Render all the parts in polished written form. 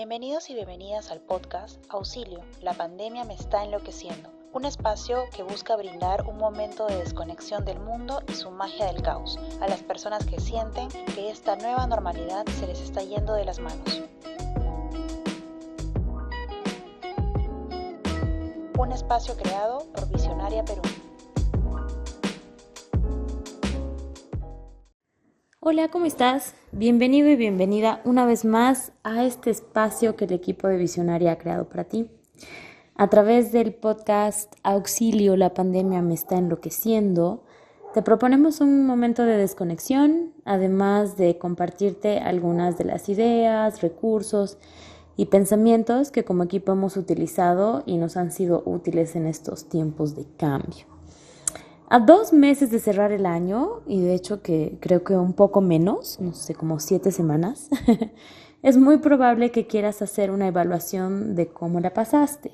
Bienvenidos y bienvenidas al podcast Auxilio, la pandemia me está enloqueciendo. Un espacio que busca brindar un momento de desconexión del mundo y su magia del caos a las personas que sienten que esta nueva normalidad se les está yendo de las manos. Un espacio creado por Visionaria Perú. Hola, ¿cómo estás? Bienvenido y bienvenida una vez más a este espacio que el equipo de Visionaria ha creado para ti. A través del podcast Auxilio, la pandemia me está enloqueciendo, te proponemos un momento de desconexión, además de compartirte algunas de las ideas, recursos y pensamientos que como equipo hemos utilizado y nos han sido útiles en estos tiempos de cambio. A 2 meses de cerrar el año, y de hecho que creo que un poco menos, no sé, como 7 semanas, es muy probable que quieras hacer una evaluación de cómo la pasaste.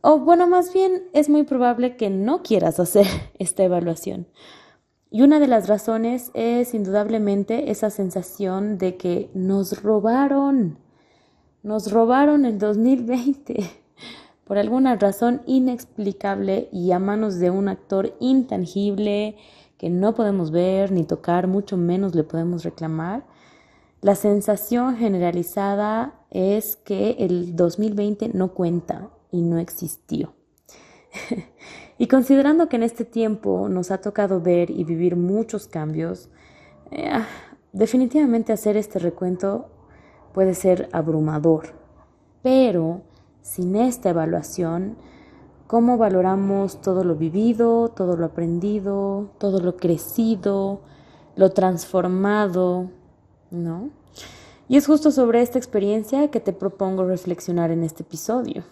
O bueno, más bien es muy probable que no quieras hacer esta evaluación. Y una de las razones es indudablemente esa sensación de que nos robaron el 2020. Por alguna razón inexplicable y a manos de un actor intangible que no podemos ver ni tocar, mucho menos le podemos reclamar, la sensación generalizada es que el 2020 no cuenta y no existió. Y considerando que en este tiempo nos ha tocado ver y vivir muchos cambios, definitivamente hacer este recuento puede ser abrumador, pero sin esta evaluación, ¿cómo valoramos todo lo vivido, todo lo aprendido, todo lo crecido, lo transformado, ¿no? Y es justo sobre esta experiencia que te propongo reflexionar en este episodio.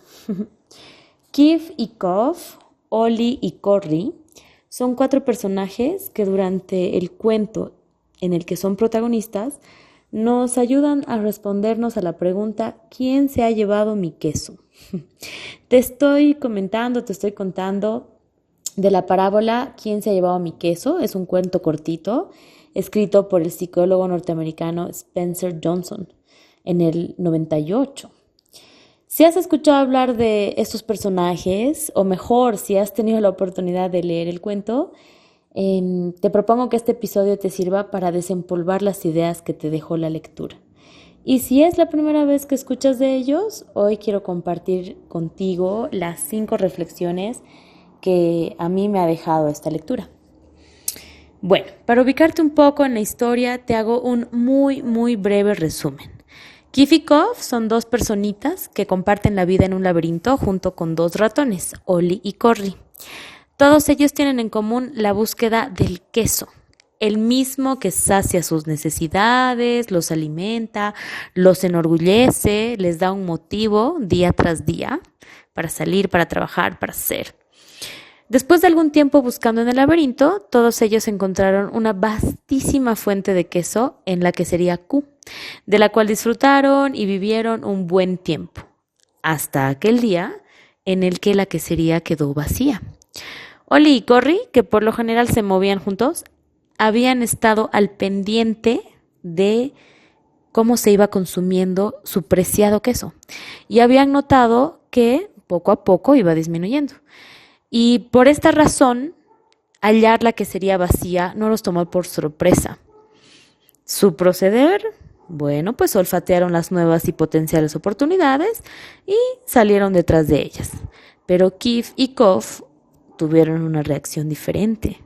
Kif y Kof, Oli y Corry, son 4 personajes que durante el cuento en el que son protagonistas nos ayudan a respondernos a la pregunta ¿quién se ha llevado mi queso? Te estoy contando de la parábola ¿quién se ha llevado mi queso? Es un cuento cortito escrito por el psicólogo norteamericano Spencer Johnson en el 98. Si has escuchado hablar de estos personajes, o mejor, si has tenido la oportunidad de leer el cuento, te propongo que este episodio te sirva para desempolvar las ideas que te dejó la lectura. Y si es la primera vez que escuchas de ellos, hoy quiero compartir contigo las 5 reflexiones que a mí me ha dejado esta lectura. Bueno, para ubicarte un poco en la historia, te hago un muy breve resumen. Kif y Kof son 2 personitas que comparten la vida en un laberinto junto con 2 ratones, Oli y Corry. Todos ellos tienen en común la búsqueda del queso, el mismo que sacia sus necesidades, los alimenta, los enorgullece, les da un motivo día tras día para salir, para trabajar, para hacer. Después de algún tiempo buscando en el laberinto, todos ellos encontraron una vastísima fuente de queso en la quesería Q, de la cual disfrutaron y vivieron un buen tiempo, hasta aquel día en el que la quesería quedó vacía. Oli y Corry, que por lo general se movían juntos, habían estado al pendiente de cómo se iba consumiendo su preciado queso y habían notado que poco a poco iba disminuyendo. Y por esta razón, hallar la quesería vacía no los tomó por sorpresa. Su proceder, bueno, pues olfatearon las nuevas y potenciales oportunidades y salieron detrás de ellas. Pero Kif y Kof tuvieron una reacción diferente.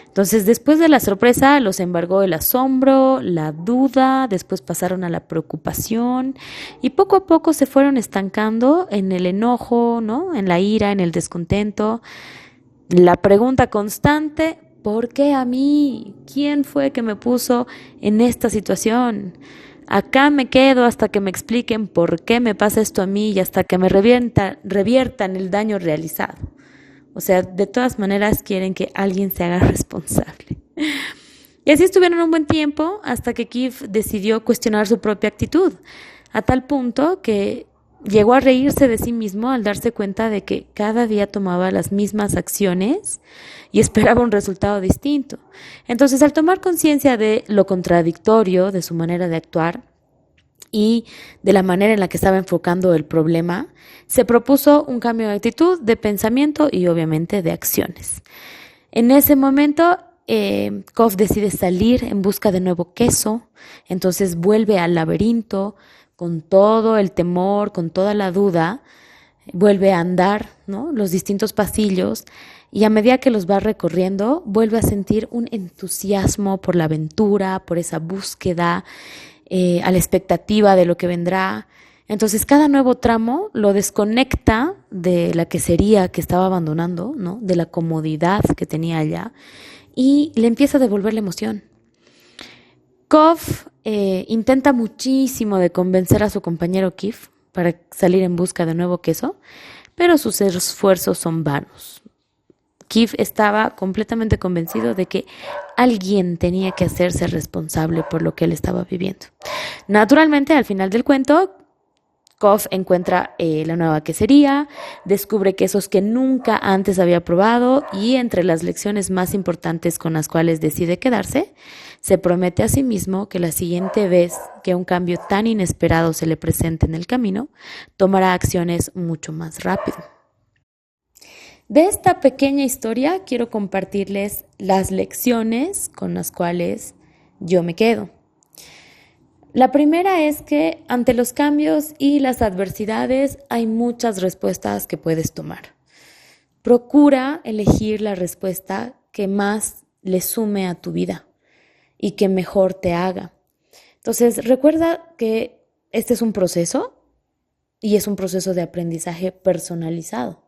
Entonces, después de la sorpresa, los embargó el asombro, la duda, después pasaron a la preocupación y poco a poco se fueron estancando en el enojo, ¿no? En la ira, en el descontento. La pregunta constante, ¿por qué a mí? ¿Quién fue que me puso en esta situación? Acá me quedo hasta que me expliquen por qué me pasa esto a mí y hasta que me reviertan el daño realizado. O sea, de todas maneras quieren que alguien se haga responsable. Y así estuvieron un buen tiempo hasta que Kif decidió cuestionar su propia actitud, a tal punto que llegó a reírse de sí mismo al darse cuenta de que cada día tomaba las mismas acciones y esperaba un resultado distinto. Entonces, al tomar conciencia de lo contradictorio de su manera de actuar, y de la manera en la que estaba enfocando el problema, se propuso un cambio de actitud, de pensamiento y obviamente de acciones. En ese momento, Kof decide salir en busca de nuevo queso, entonces vuelve al laberinto con todo el temor, con toda la duda, vuelve a andar, ¿no?, los distintos pasillos y a medida que los va recorriendo, vuelve a sentir un entusiasmo por la aventura, por esa búsqueda, a la expectativa de lo que vendrá. Entonces cada nuevo tramo lo desconecta de la quesería que estaba abandonando, ¿no?, de la comodidad que tenía allá, y le empieza a devolver la emoción. Kof intenta muchísimo de convencer a su compañero Kif para salir en busca de nuevo queso, pero sus esfuerzos son vanos. Kif estaba completamente convencido de que alguien tenía que hacerse responsable por lo que él estaba viviendo. Naturalmente, al final del cuento, Kof encuentra la nueva quesería, descubre quesos que nunca antes había probado y entre las lecciones más importantes con las cuales decide quedarse, se promete a sí mismo que la siguiente vez que un cambio tan inesperado se le presente en el camino, tomará acciones mucho más rápido. De esta pequeña historia quiero compartirles las lecciones con las cuales yo me quedo. La primera es que ante los cambios y las adversidades hay muchas respuestas que puedes tomar. Procura elegir la respuesta que más le sume a tu vida y que mejor te haga. Entonces, recuerda que este es un proceso y es un proceso de aprendizaje personalizado,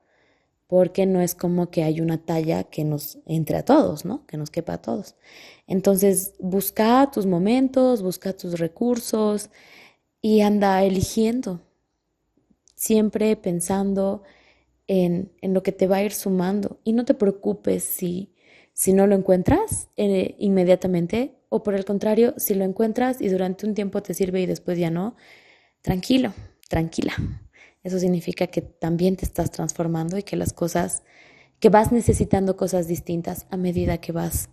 porque no es como que hay una talla que nos entre a todos, ¿no?, que nos quepa a todos. Entonces, busca tus momentos, busca tus recursos y anda eligiendo, siempre pensando en lo que te va a ir sumando. Y no te preocupes si no lo encuentras inmediatamente, o por el contrario, si lo encuentras y durante un tiempo te sirve y después ya no, tranquilo, tranquila. Eso significa que también te estás transformando y que las cosas, que vas necesitando cosas distintas a medida que vas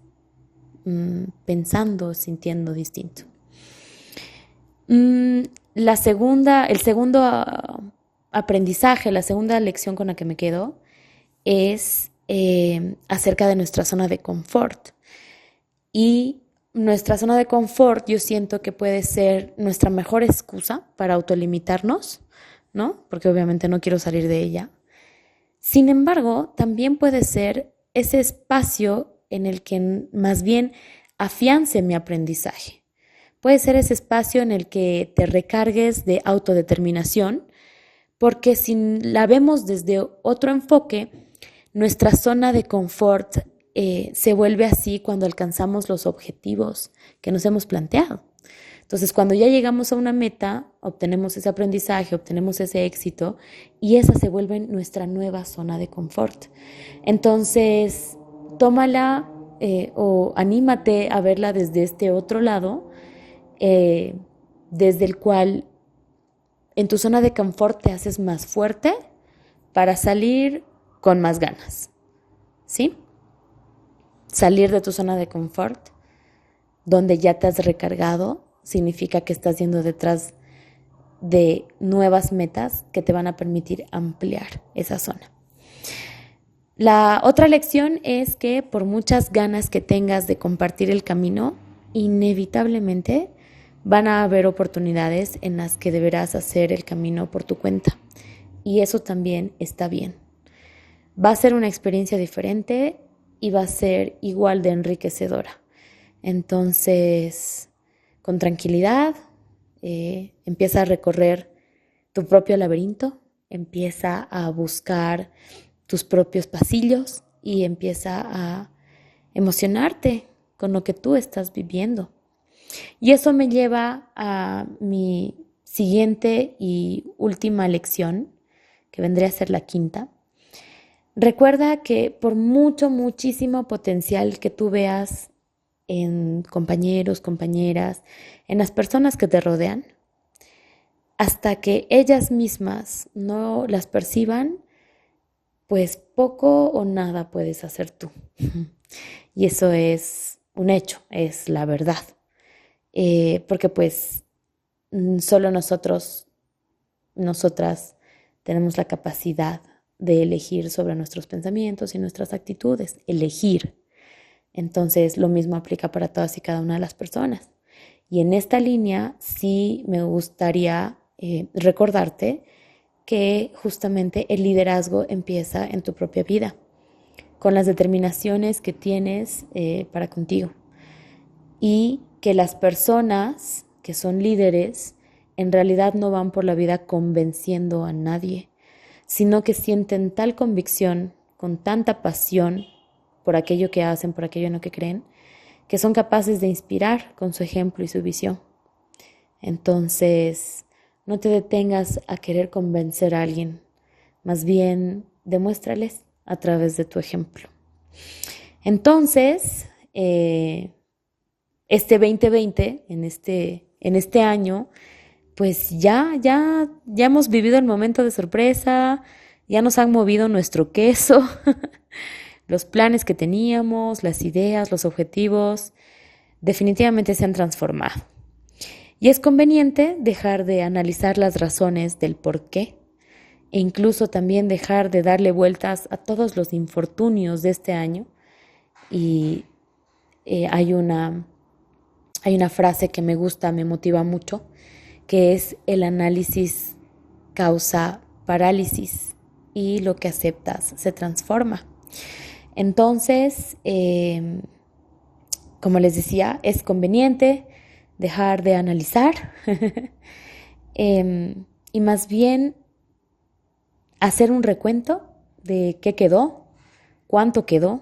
pensando, sintiendo distinto. El segundo aprendizaje, la segunda lección con la que me quedo es acerca de nuestra zona de confort. Y nuestra zona de confort yo siento que puede ser nuestra mejor excusa para autolimitarnos, ¿no?, porque obviamente no quiero salir de ella. Sin embargo, también puede ser ese espacio en el que más bien afiance mi aprendizaje. Puede ser ese espacio en el que te recargues de autodeterminación, porque si la vemos desde otro enfoque, nuestra zona de confort se vuelve así cuando alcanzamos los objetivos que nos hemos planteado. Entonces, cuando ya llegamos a una meta, obtenemos ese aprendizaje, obtenemos ese éxito y esa se vuelve nuestra nueva zona de confort. Entonces, tómala o anímate a verla desde este otro lado, desde el cual en tu zona de confort te haces más fuerte para salir con más ganas, ¿sí? Salir de tu zona de confort, donde ya te has recargado, significa que estás yendo detrás de nuevas metas que te van a permitir ampliar esa zona. La otra lección es que por muchas ganas que tengas de compartir el camino, inevitablemente van a haber oportunidades en las que deberás hacer el camino por tu cuenta. Y eso también está bien. Va a ser una experiencia diferente y va a ser igual de enriquecedora. Entonces, con tranquilidad, empieza a recorrer tu propio laberinto, empieza a buscar tus propios pasillos y empieza a emocionarte con lo que tú estás viviendo. Y eso me lleva a mi siguiente y última lección, que vendría a ser la quinta. Recuerda que por muchísimo potencial que tú veas en compañeros, compañeras, en las personas que te rodean, hasta que ellas mismas no las perciban, pues poco o nada puedes hacer tú. Y eso es un hecho, es la verdad. Porque pues solo nosotras tenemos la capacidad de elegir sobre nuestros pensamientos y nuestras actitudes, elegir. Entonces, lo mismo aplica para todas y cada una de las personas. Y en esta línea sí me gustaría recordarte que justamente el liderazgo empieza en tu propia vida, con las determinaciones que tienes para contigo. Y que las personas que son líderes en realidad no van por la vida convenciendo a nadie, sino que sienten tal convicción, con tanta pasión por aquello que hacen, por aquello en lo que creen, que son capaces de inspirar con su ejemplo y su visión. Entonces, no te detengas a querer convencer a alguien, más bien demuéstrales a través de tu ejemplo. Entonces, este 2020, en este año, pues ya hemos vivido el momento de sorpresa, ya nos han movido nuestro queso, los planes que teníamos, las ideas, los objetivos, definitivamente se han transformado. Y es conveniente dejar de analizar las razones del por qué e incluso también dejar de darle vueltas a todos los infortunios de este año. Y hay una frase que me gusta, me motiva mucho, que es: el análisis causa parálisis y lo que aceptas se transforma. Entonces, como les decía, es conveniente dejar de analizar y más bien hacer un recuento de qué quedó, cuánto quedó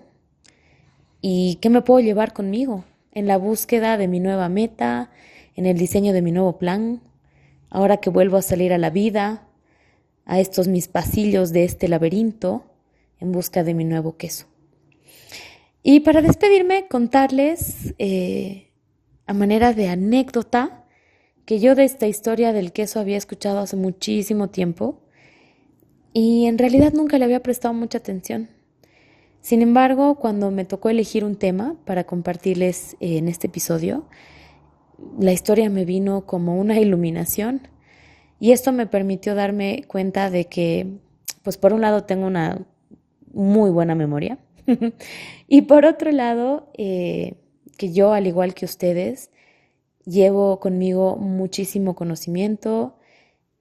y qué me puedo llevar conmigo en la búsqueda de mi nueva meta, en el diseño de mi nuevo plan, ahora que vuelvo a salir a la vida, a estos mis pasillos de este laberinto en busca de mi nuevo queso. Y para despedirme, contarles a manera de anécdota que yo de esta historia del queso había escuchado hace muchísimo tiempo y en realidad nunca le había prestado mucha atención. Sin embargo, cuando me tocó elegir un tema para compartirles en este episodio, la historia me vino como una iluminación y esto me permitió darme cuenta de que, pues por un lado tengo una muy buena memoria y por otro lado, que yo, al igual que ustedes, llevo conmigo muchísimo conocimiento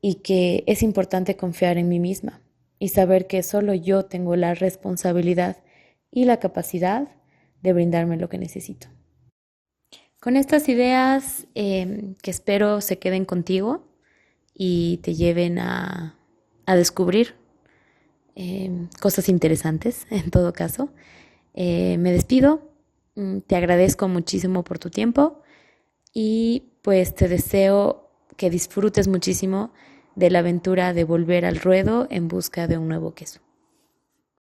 y que es importante confiar en mí misma y saber que solo yo tengo la responsabilidad y la capacidad de brindarme lo que necesito. Con estas ideas que espero se queden contigo y te lleven a descubrir cosas interesantes, en todo caso. Me despido, te agradezco muchísimo por tu tiempo y pues te deseo que disfrutes muchísimo de la aventura de volver al ruedo en busca de un nuevo queso.